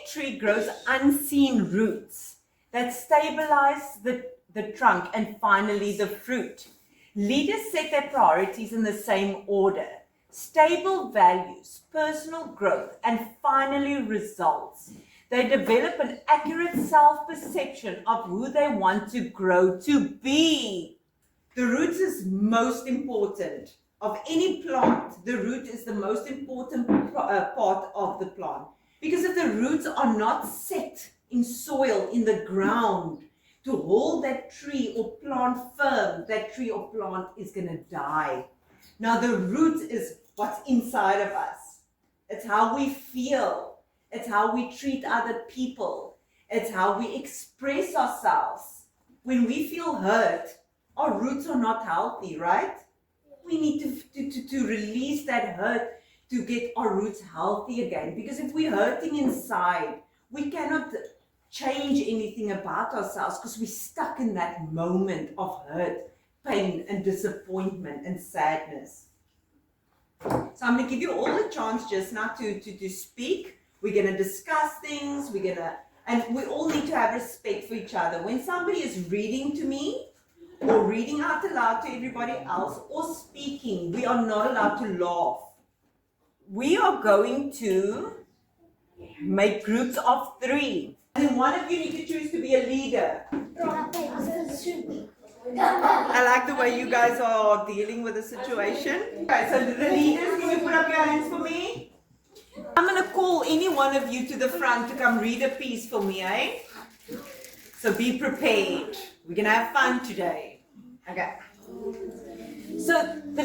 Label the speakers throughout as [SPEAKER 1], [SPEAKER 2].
[SPEAKER 1] tree grows unseen roots that stabilize the trunk and finally the fruit. Leaders set their priorities in the same order: stable values, personal growth, and finally results. They develop an accurate self-perception of who they want to grow to be. The roots is most important of any plant. The root is the most important part of the plant. Because if the roots are not set in soil, in the ground, to hold that tree or plant firm, that tree or plant is going to die. Now the root is what's inside of us. It's how we feel. It's how we treat other people. It's how we express ourselves. When we feel hurt, our roots are not healthy, right? We need to release that hurt to get our roots healthy again. Because if we're hurting inside, we cannot change anything about ourselves because we're stuck in that moment of hurt, pain, and disappointment and sadness. So I'm going to give you all a chance just now to speak. We're going to discuss things. And we all need to have respect for each other. When somebody is reading to me, or reading out aloud to everybody else, or speaking, we are not allowed to laugh. We are going to make groups of 3. And then one of you need to choose to be a leader. I like the way you guys are dealing with the situation. Okay, so the leaders, can you put up your hands for me? I'm going to call any one of you to the front to come read a piece for me, eh? So be prepared. We're going to have fun today. Okay. So the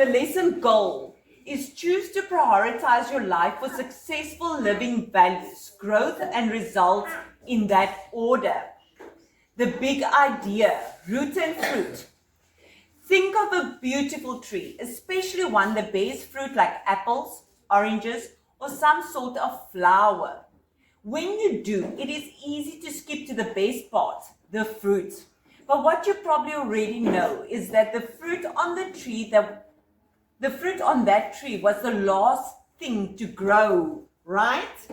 [SPEAKER 1] lesson goal is choose to prioritize your life for successful living values, growth, and results in that order. The big idea, root and fruit. Think of a beautiful tree, especially one that bears fruit like apples, oranges, or some sort of flower. When you do, it is easy to skip to the best part, the fruit. But what you probably already know is that the fruit on that tree was the last thing to grow, right?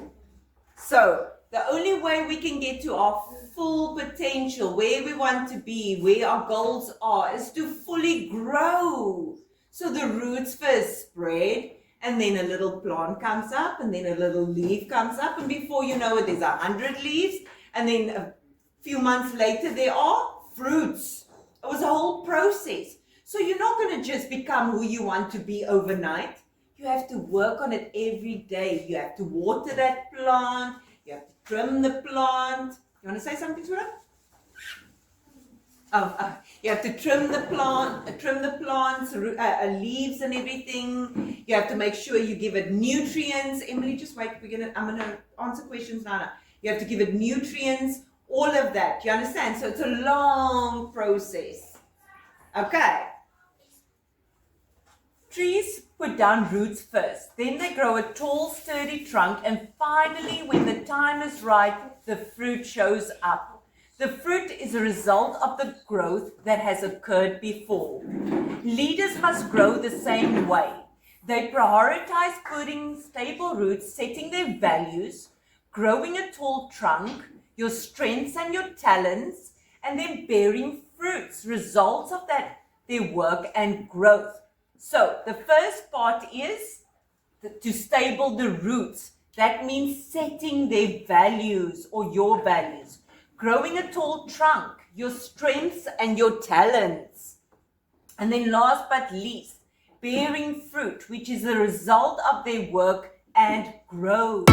[SPEAKER 1] So the only way we can get to our full potential, where we want to be, where our goals are, is to fully grow. So the roots first spread, and then a little plant comes up, and then a little leaf comes up, and before you know it, there's 100 leaves, and then a few months later, there are fruits. It was a whole process. So you're not going to just become who you want to be overnight. You have to work on it every day. You have to water that plant. You have to trim the plant. You want to say something to it? You have to trim the plants, leaves and everything. You have to make sure you give it nutrients. Emily, just wait. I'm gonna answer questions now. You have to give it nutrients, all of that. You understand? So it's a long process. Okay. Trees put down roots first. Then they grow a tall, sturdy trunk, and finally, when the time is right, the fruit shows up. The fruit is a result of the growth that has occurred before. Leaders must grow the same way. They prioritize putting stable roots, setting their values, growing a tall trunk, your strengths and your talents, and then bearing fruits, results of their work and growth. So the first part is to stable the roots. That means setting their values or your values. Growing a tall trunk, your strengths and your talents. And then last but least, bearing fruit, which is the result of their work and growth.